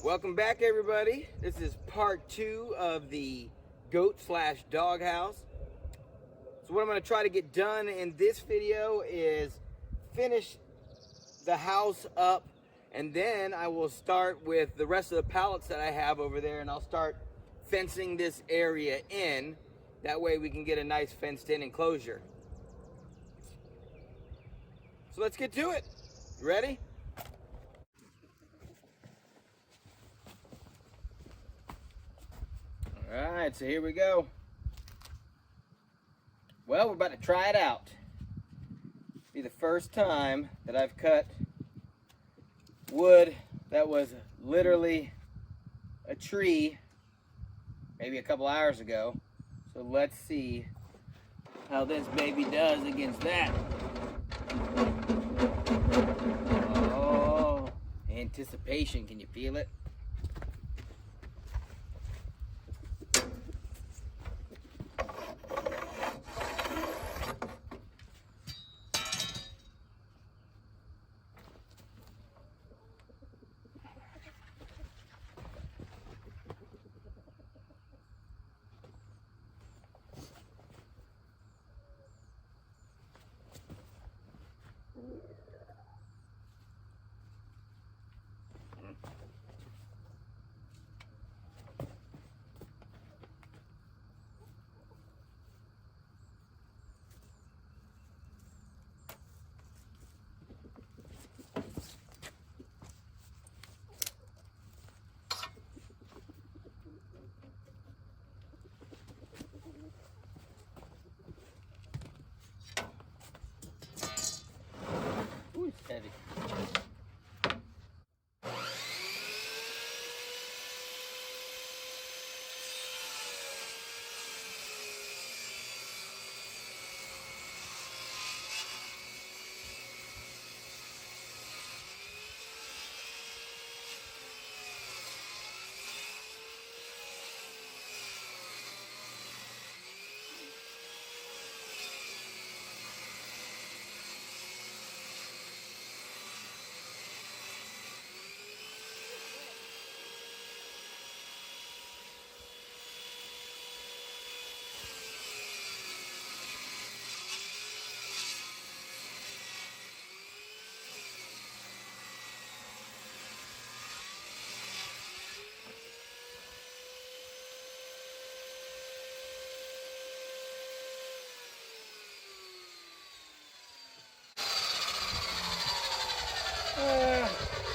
Welcome back, everybody. This is part 2 of the goat/dog house. So what I'm going to try to get done in this video is finish the house up, and then I will start with the rest of the pallets that I have over there, and I'll start fencing this area in. That way we can get a nice fenced-in enclosure. So let's get to it. You ready? Alright, so here we go. Well, we're about to try it out. Be the first time that I've cut wood that was literally a tree maybe a couple hours ago. So let's see how this baby does against that. Oh, anticipation, can you feel it? Ooh, it's heavy.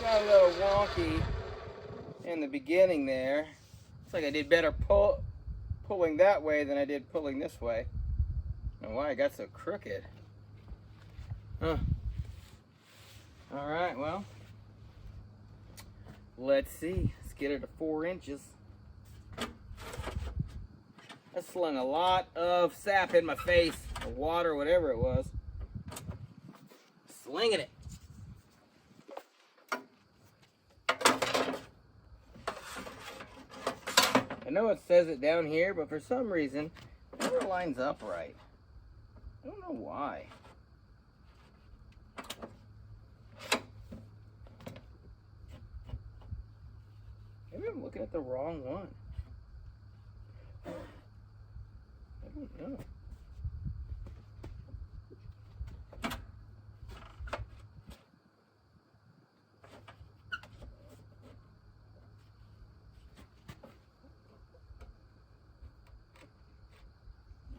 Got a little wonky in the beginning there. Looks like I did better pulling that way than I did pulling this way. I don't know why I got so crooked. Huh. Alright, well, let's see. Let's get her to 4 inches. I slung a lot of sap in my face, or water, whatever it was. Slinging it. I know it says it down here, but for some reason, it never lines up right. I don't know why. Maybe I'm looking at the wrong one. I don't know.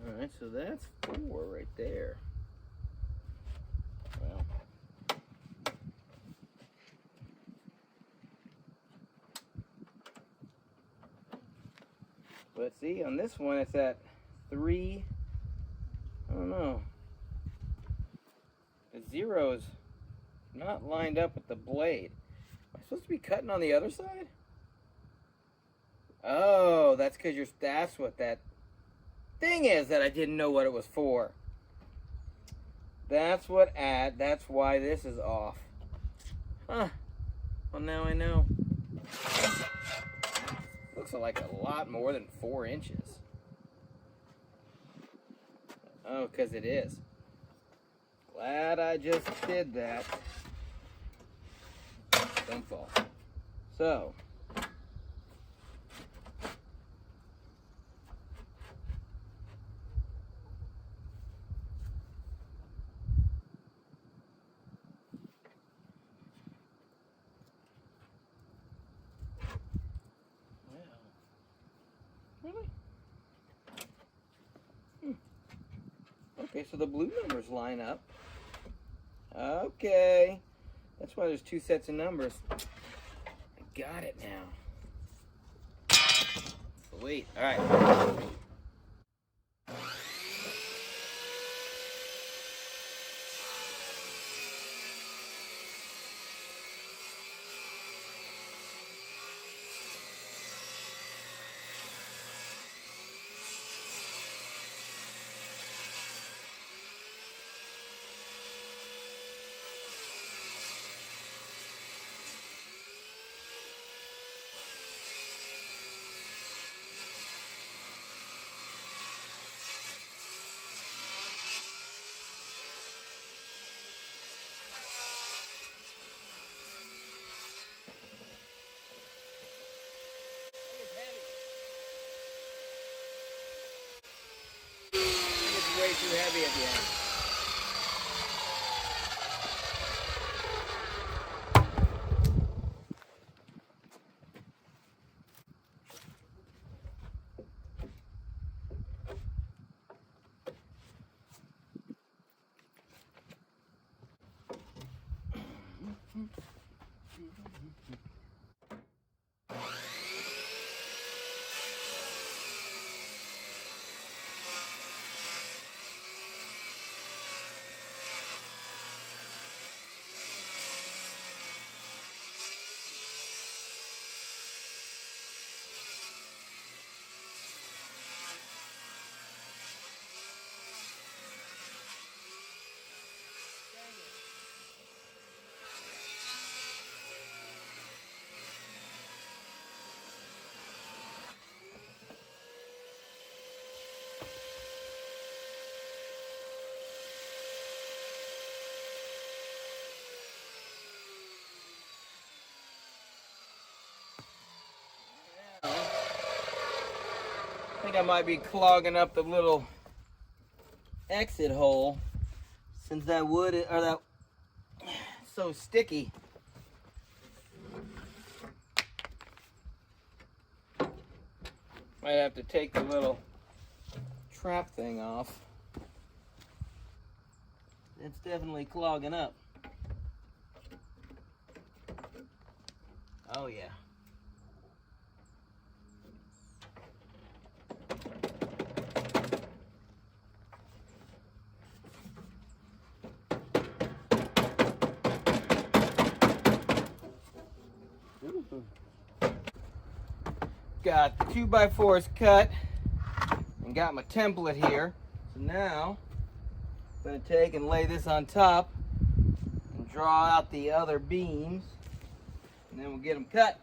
Alright, so that's 4 right there. Well. But see, on this one it's at 3. I don't know. The 0's not lined up with the blade. Am I supposed to be cutting on the other side? Oh, that's because that's what that thing is that I didn't know what it was for. That's why this is off. Huh. Well, now I know. Looks like a lot more than 4 inches. Oh, because it is. Glad I just did that. Don't fall. So, Okay, so the blue numbers line up. Okay. That's why there's two sets of numbers. I got it now. Sweet. All right. It's way too heavy at the end. I think I might be clogging up the little exit hole since that wood or that so sticky. Might have to take the little trap thing off. It's definitely clogging up. Oh yeah. Got the 2x4s cut and got my template here. So now I'm going to take and lay this on top and draw out the other beams, and then we'll get them cut.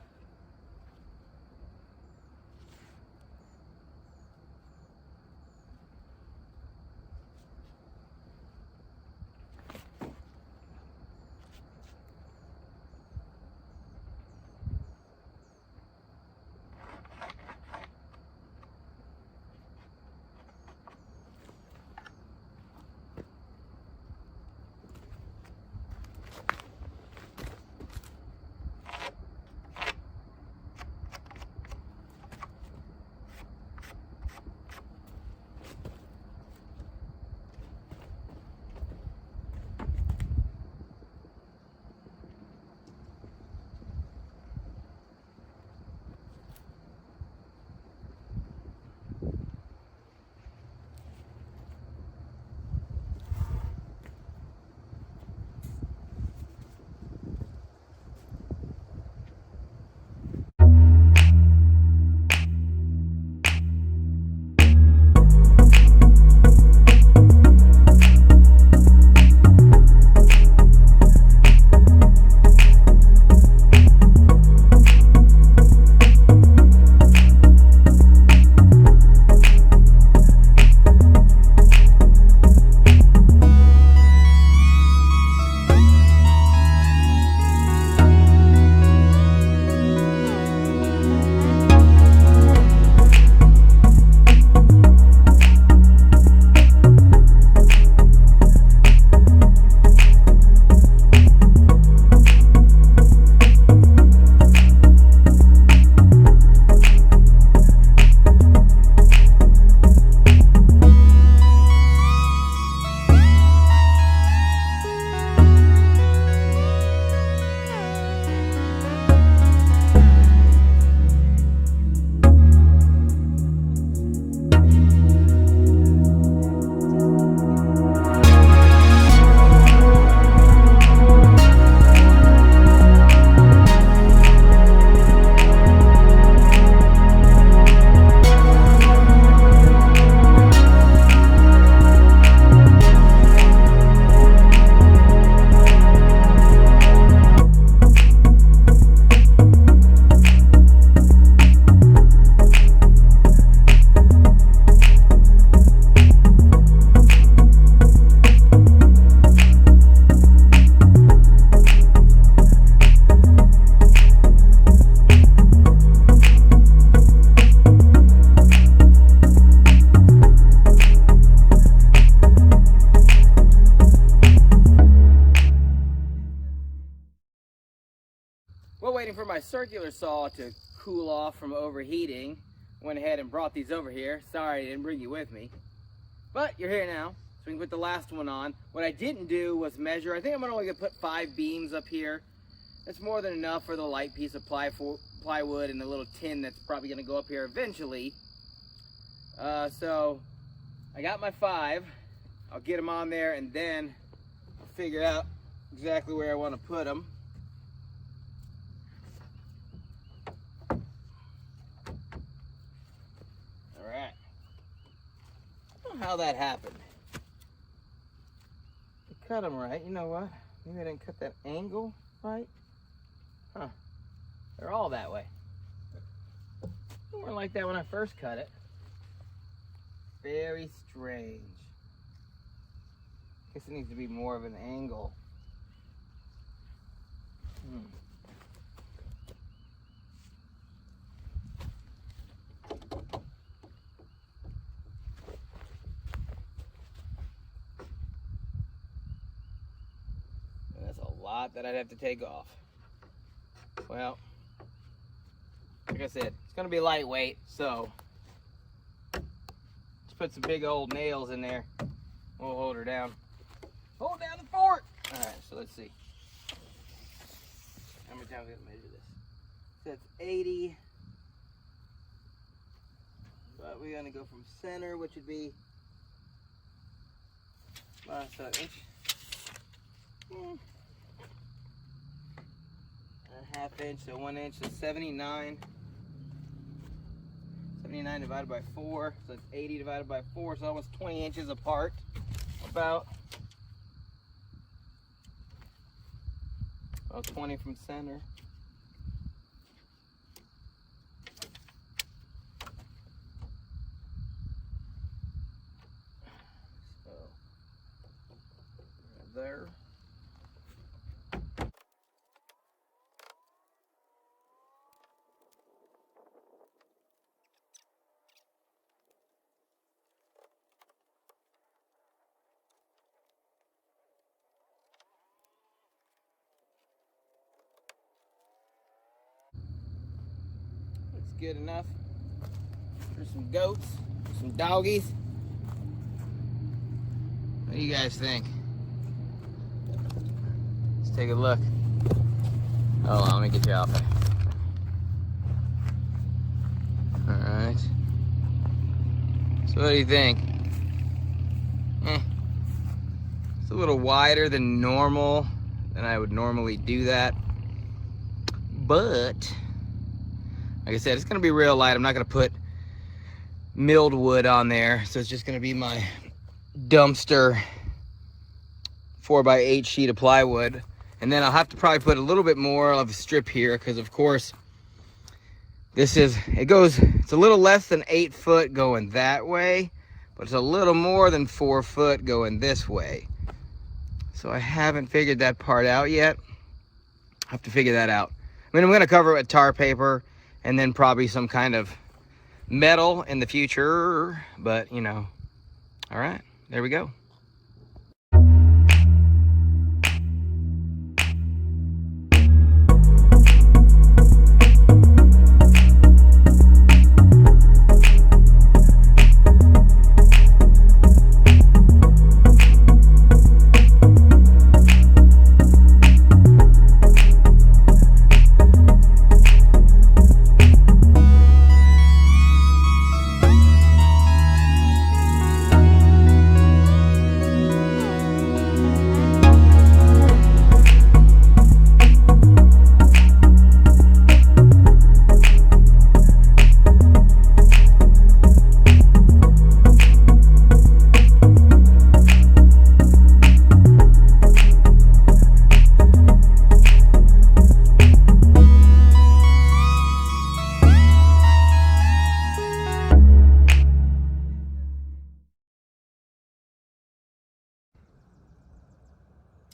waiting for my circular saw to cool off from overheating, went ahead and brought these over here. Sorry I didn't bring you with me. But you're here now, so we can put the last one on. What I didn't do was measure. I think I'm only gonna put 5 beams up here. That's more than enough for the light piece of plywood and the little tin that's probably gonna go up here eventually. So I got my 5. I'll get them on there and then I'll figure out exactly where I want to put them. All right. I don't know how that happened. I cut them right. You know what? Maybe I didn't cut that angle right. Huh. They're all that way. They weren't like that when I first cut it. Very strange. Guess it needs to be more of an angle. That's a lot that I'd have to take off. Well, like I said, it's gonna be lightweight, so let's put some big old nails in there. We'll hold her down. Hold down the fort! Alright, so let's see. How many times are we gonna measure this? That's 80. But we're gonna go from center, which would be about an inch. A half inch, so 1 inch, so 79. 79 divided by 4, so it's 80 divided by 4, so almost 20 inches apart. About 20 from center. So right there. Good enough for some goats, some doggies. What do you guys think? Let's take a look. Hold on, let me get you off there. Alright. So what do you think? It's a little wider than normal, than I would normally do that. But like I said, it's gonna be real light. I'm not gonna put milled wood on there, so it's just gonna be my dumpster 4x8 sheet of plywood. And then I'll have to probably put a little bit more of a strip here, because of course, it's a little less than 8 foot going that way, but it's a little more than 4 foot going this way. So I haven't figured that part out yet. I'll have to figure that out. I mean, I'm gonna cover it with tar paper, and then probably some kind of metal in the future, but you know. All right, there we go.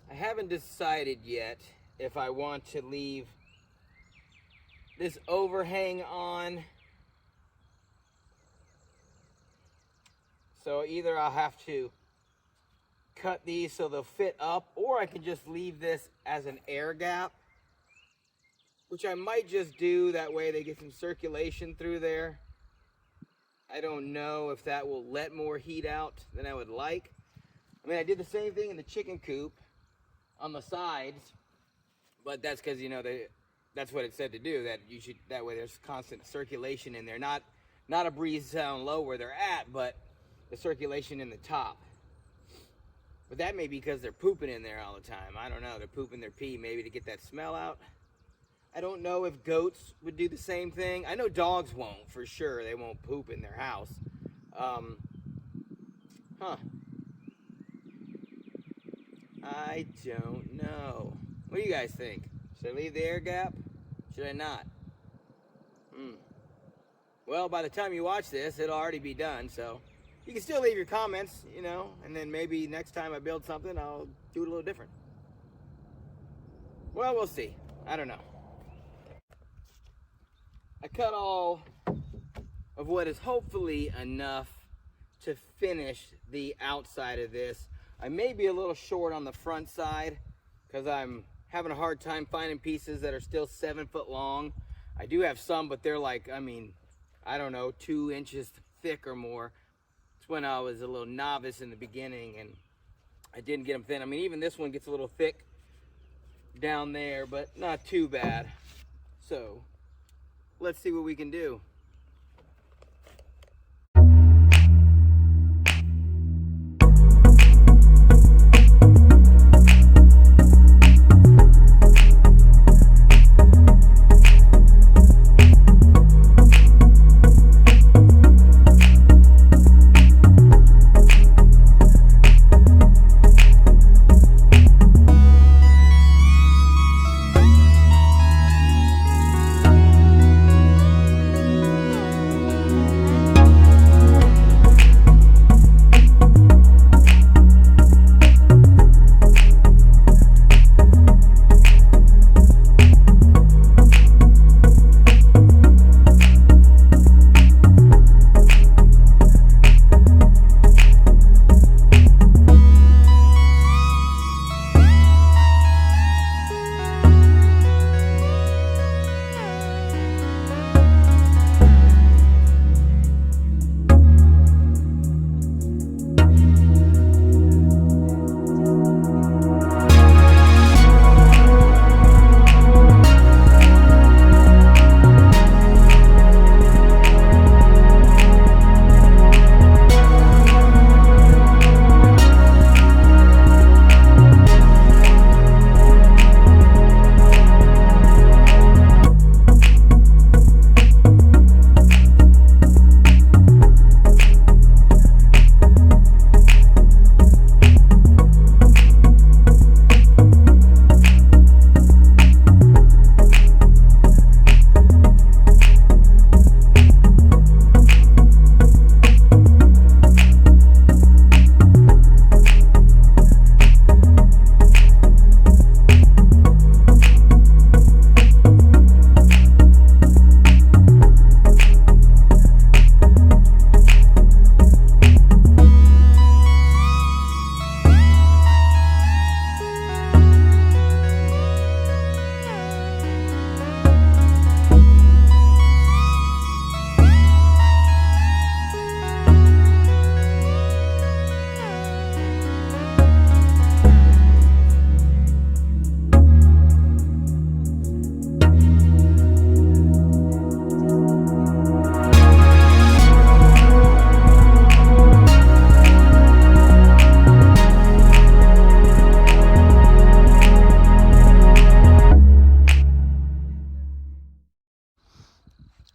I haven't decided yet if I want to leave this overhang on. So either I'll have to cut these so they'll fit up, or I can just leave this as an air gap. which I might just do. That way they get some circulation through there. I don't know if that will let more heat out than I would like. I mean, I did the same thing in the chicken coop on the sides, but that's because, you know, that's what it said to do, that you should, that way there's constant circulation in there. Not a breeze down low where they're at, but the circulation in the top. But that may be because they're pooping in there all the time. I don't know, they're pooping their pee maybe to get that smell out. I don't know if goats would do the same thing. I know dogs won't, for sure. They won't poop in their house. I don't know. What do you guys think? Should I leave the air gap? Should I not? Well, by the time you watch this, it'll already be done, so you can still leave your comments, you know, and then maybe next time I build something, I'll do it a little different. Well, we'll see. I don't know. I cut all of what is hopefully enough to finish the outside of this. I may be a little short on the front side because I'm having a hard time finding pieces that are still 7 foot long. I do have some, but they're like, I mean, I don't know, 2 inches thick or more. It's when I was a little novice in the beginning and I didn't get them thin. I mean, even this one gets a little thick down there, but not too bad. So let's see what we can do.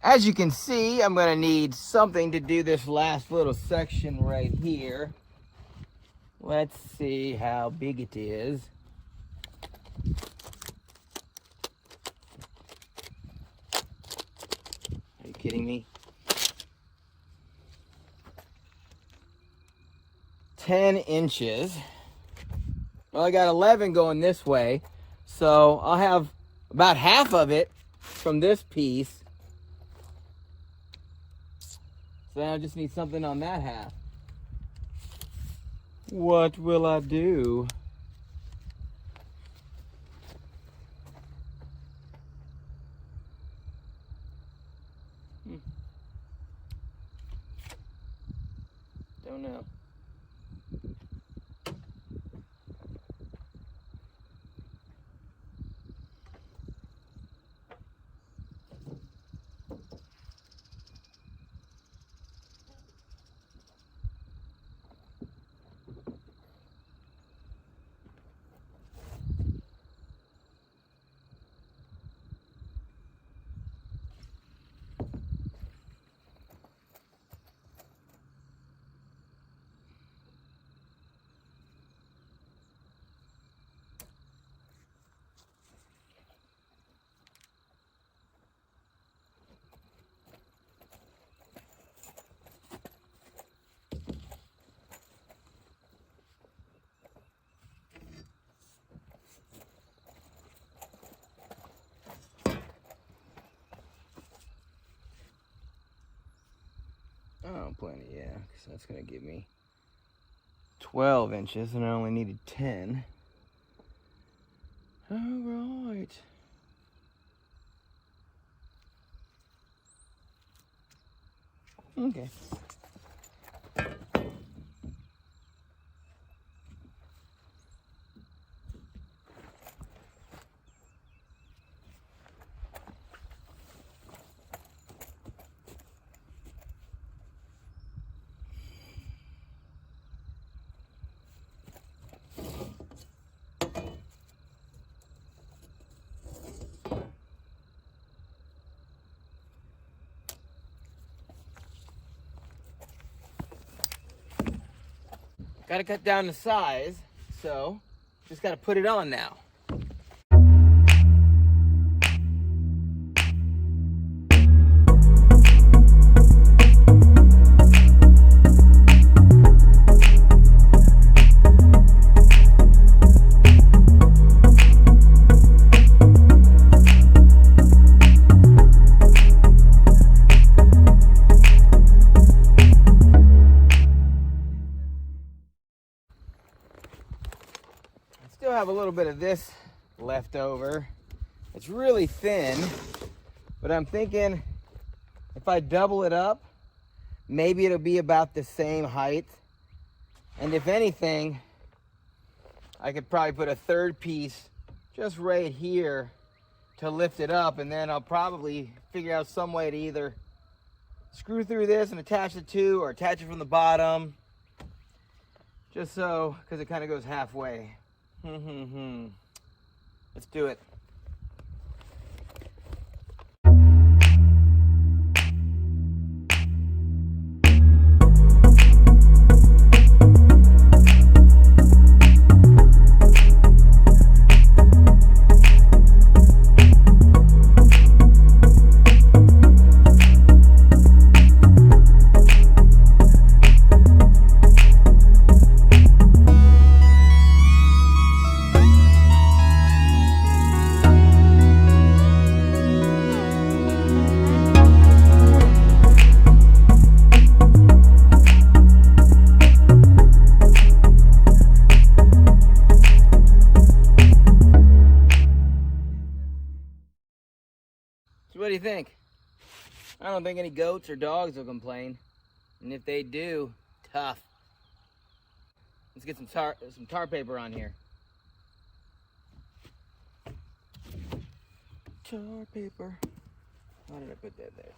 As you can see, I'm going to need something to do this last little section right here. Let's see how big it is. Are you kidding me? 10 inches. Well, I got 11 going this way, so I'll have about half of it from this piece. So I just need something on that half. What will I do? don't know. Oh, plenty, yeah, because that's going to give me 12 inches, and I only needed 10. All right. Okay. Got to cut down the size, so just got to put it on now. Still have a little bit of this left over. It's really thin, but I'm thinking if I double it up, maybe it'll be about the same height. And if anything, I could probably put a third piece just right here to lift it up, and then I'll probably figure out some way to either screw through this and attach it to, or attach it from the bottom, just so, because it kind of goes halfway. Let's do it. So what do you think? I don't think any goats or dogs will complain. And if they do, tough. Let's get some tar paper on here. Tar paper. Why did I put that there?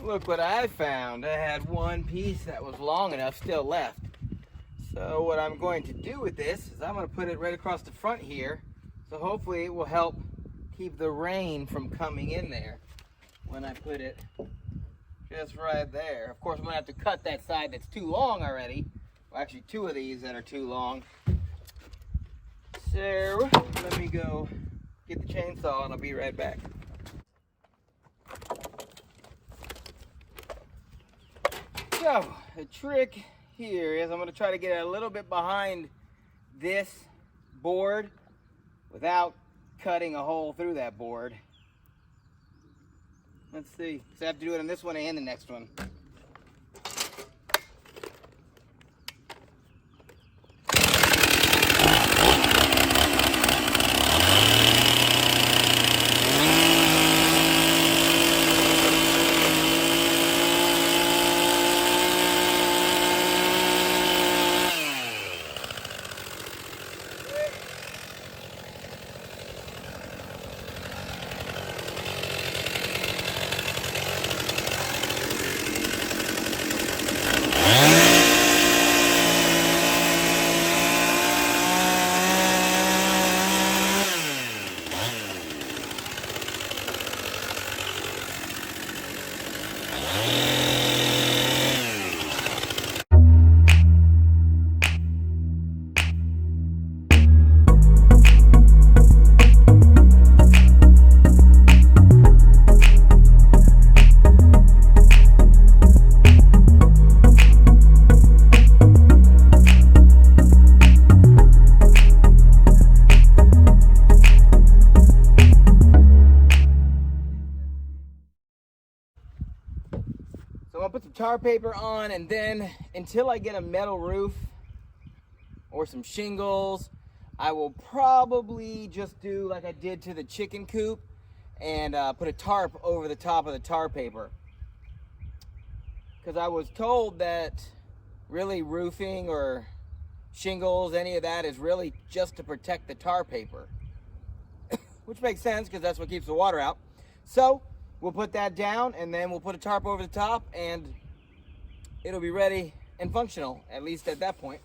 Look what I found. I had one piece that was long enough still left. So what I'm going to do with this is I'm going to put it right across the front here. So hopefully it will help keep the rain from coming in there when I put it just right there. Of course, I'm going to have to cut that side that's too long already. Well, actually, two of these that are too long. So let me go get the chainsaw and I'll be right back. So the trick here is I'm going to try to get it a little bit behind this board without cutting a hole through that board. Let's see. So I have to do it on this one and the next one. tar paper on, and then until I get a metal roof or some shingles, I will probably just do like I did to the chicken coop and put a tarp over the top of the tar paper. Because I was told that really roofing or shingles, any of that, is really just to protect the tar paper. Which makes sense because that's what keeps the water out. So we'll put that down, and then we'll put a tarp over the top, and it'll be ready and functional, at least at that point.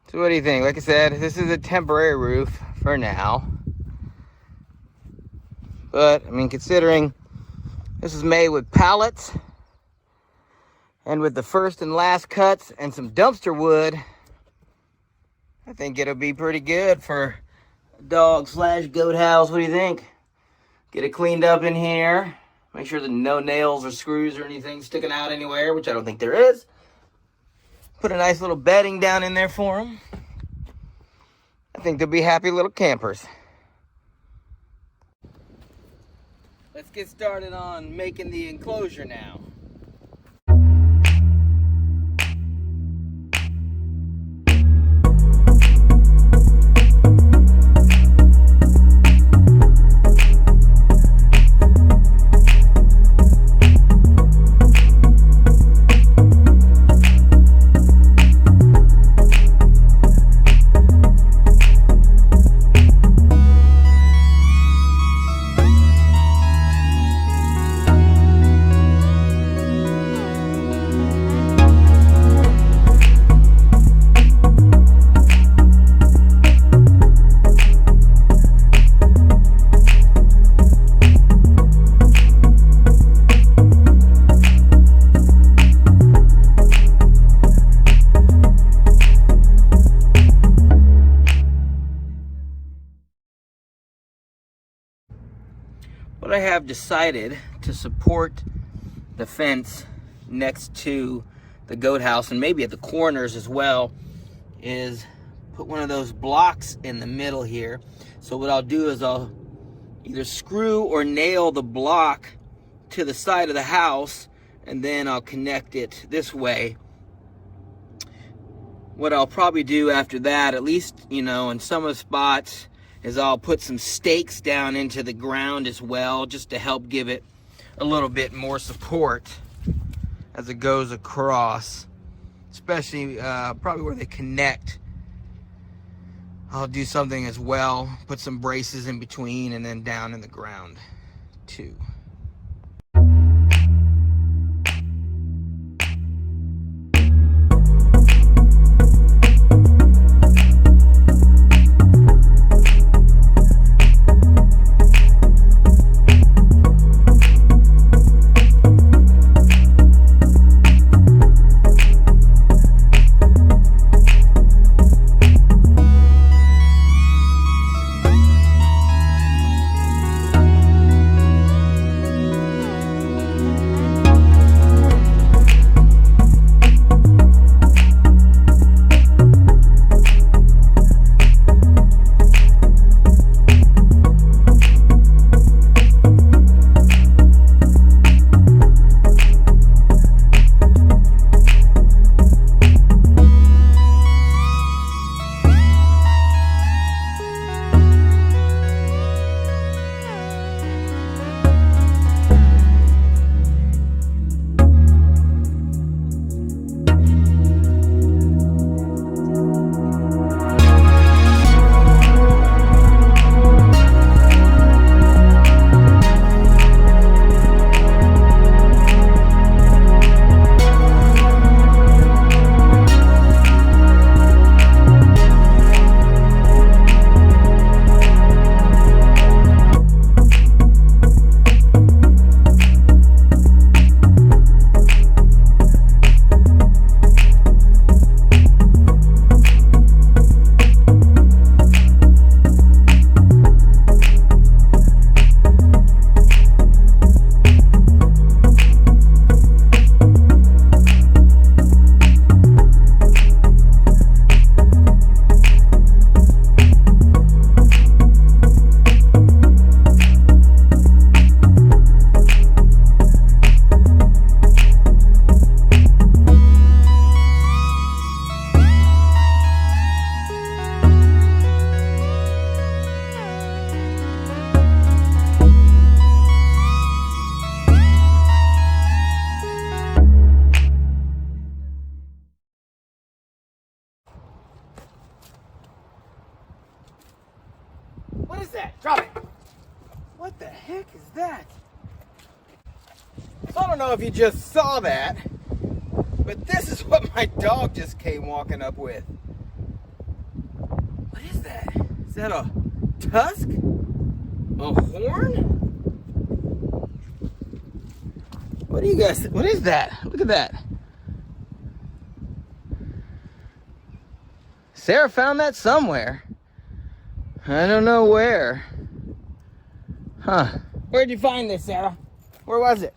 So what do you think? Like I said, this is a temporary roof for now. But, I mean, considering this is made with pallets and with the first and last cuts and some dumpster wood, I think it'll be pretty good for a dog/goat house. What do you think? Get it cleaned up in here. Make sure that no nails or screws or anything sticking out anywhere, which I don't think there is. Put a nice little bedding down in there for them. I think they'll be happy little campers. Let's get started on making the enclosure now. What I have decided to support the fence next to the goat house, and maybe at the corners as well, is put one of those blocks in the middle here. So what I'll do is I'll either screw or nail the block to the side of the house, and then I'll connect it this way. What I'll probably do after that, at least, you know, in some of the spots, is I'll put some stakes down into the ground as well, just to help give it a little bit more support as it goes across, especially probably where they connect. I'll do something as well, put some braces in between, and then down in the ground too. What is that? Drop it. What the heck is that? So I don't know if you just saw that, but this is what my dog just came walking up with. What is that? Is that a tusk? A horn? What do you guys, what is that? Look at that. Sarah found that somewhere. I don't know where. Huh. Where'd you find this, Sarah? Where was it?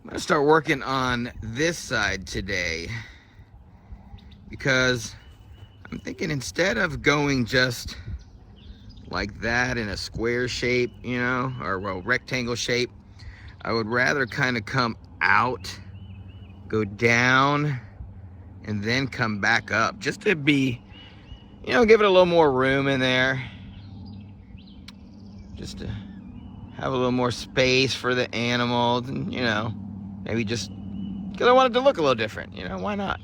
I'm gonna start working on this side today because I'm thinking instead of going just like that in a square shape, you know, or well, rectangle shape, I would rather kind of come out, go down, and then come back up just to be, you know, give it a little more room in there, just to have a little more space for the animals, and you know, maybe just because I want it to look a little different, you know, why not?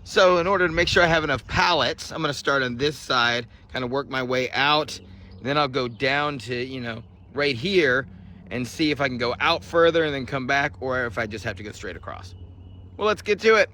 So in order to make sure I have enough pallets, I'm gonna start on this side, kind of work my way out, then I'll go down to, you know, right here and see if I can go out further and then come back, or if I just have to go straight across. Well, let's get to it.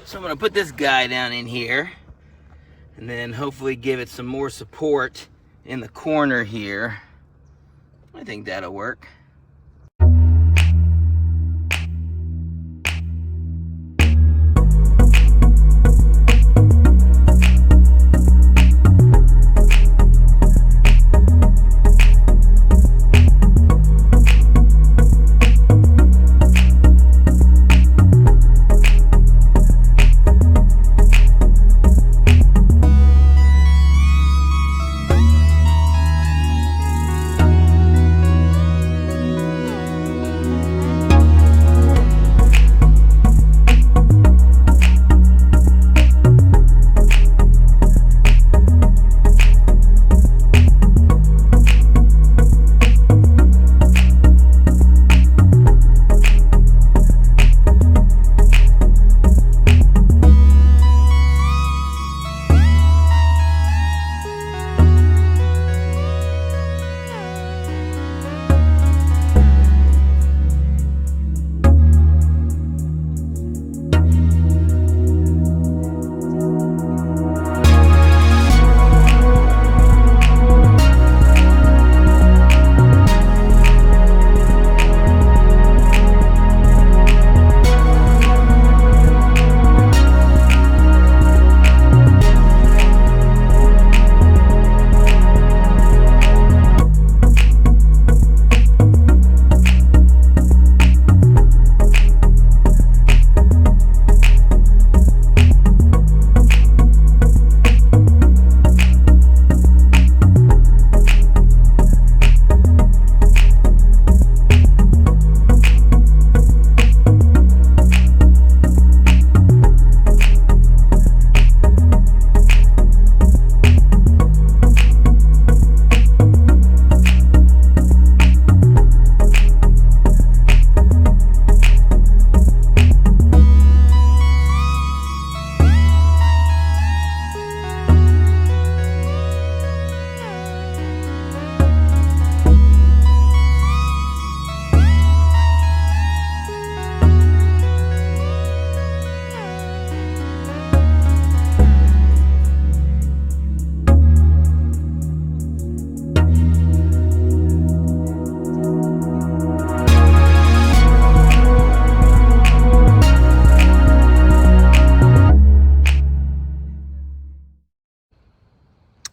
So I'm going to put this guy down in here and then hopefully give it some more support in the corner here. I think that'll work.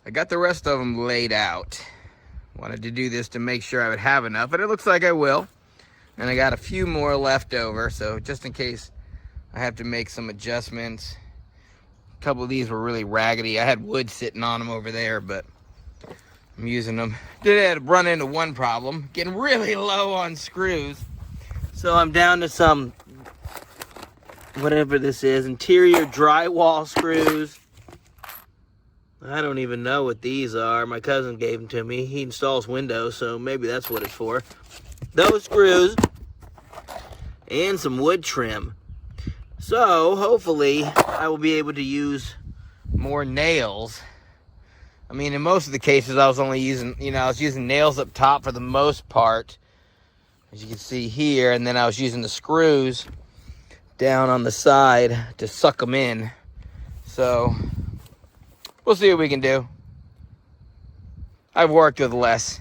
I got the rest of them laid out. Wanted to do this to make sure I would have enough, but it looks like I will. And I got a few more left over, so just in case I have to make some adjustments. A couple of these were really raggedy. I had wood sitting on them over there, but I'm using them. Did run into one problem, getting really low on screws. So I'm down to some, whatever this is, interior drywall screws. I don't even know what these are. My cousin gave them to me. He installs windows, so maybe that's what it's for. Those screws and some wood trim. So hopefully I will be able to use more nails. I mean, in most of the cases I was only using, I was using nails up top for the most part, as you can see here, and then I was using the screws down on the side to suck them in. So we'll see what we can do. I've worked with less.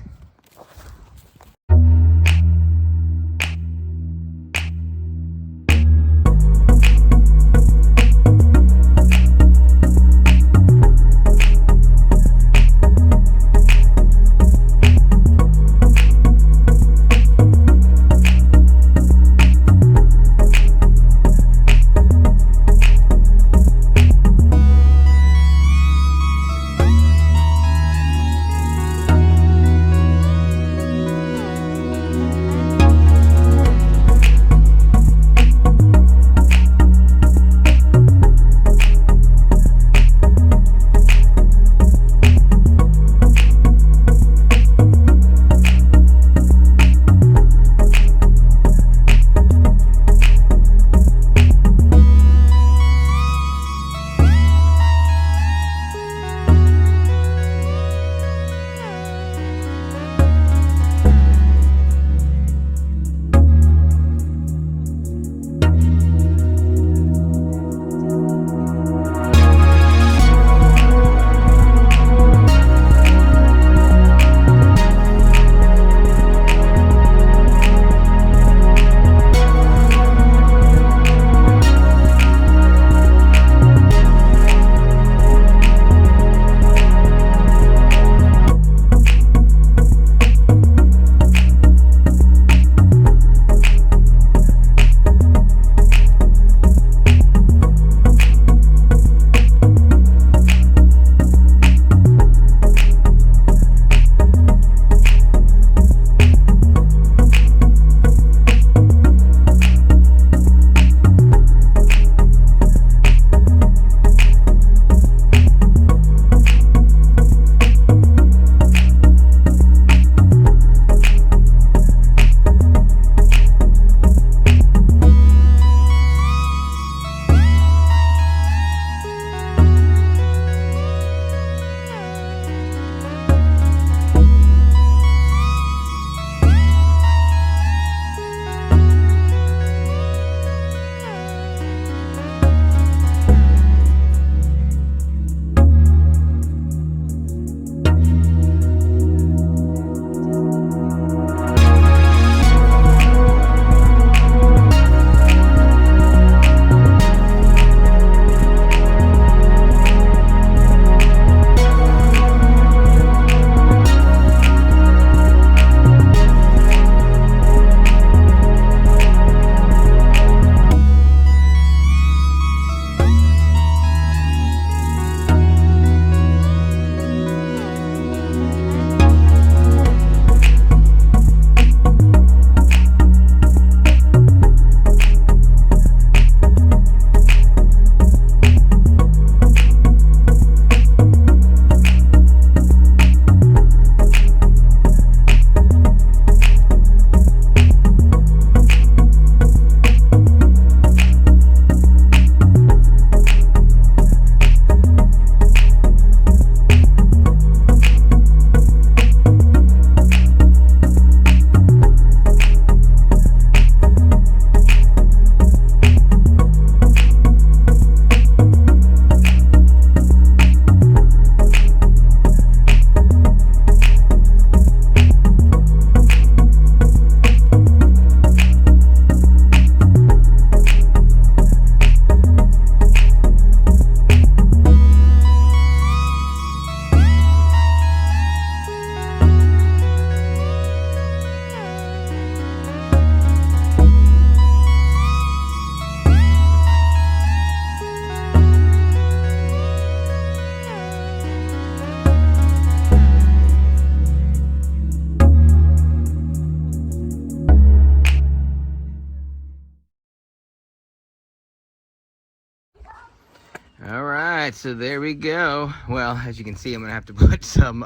so there we go. Well, as you can see, I'm gonna have to put some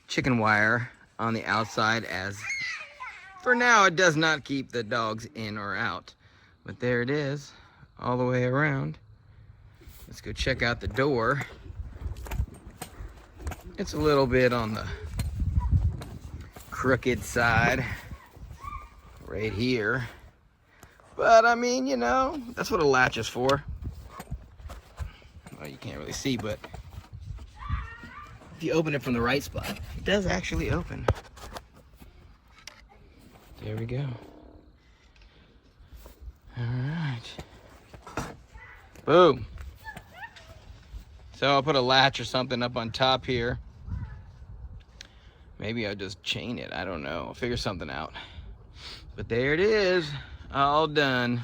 chicken wire on the outside, as for now it does not keep the dogs in or out. But there it is, all the way around. Let's go check out the door. It's a little bit on the crooked side right here. But I mean, you know, that's what a latch is for. Well, you can't really see, but if you open it from the right spot, it does actually open. There we go. All right. Boom. So I'll put a latch or something up on top here. Maybe I'll just chain it. I don't know. I'll figure something out. But there it is. All done.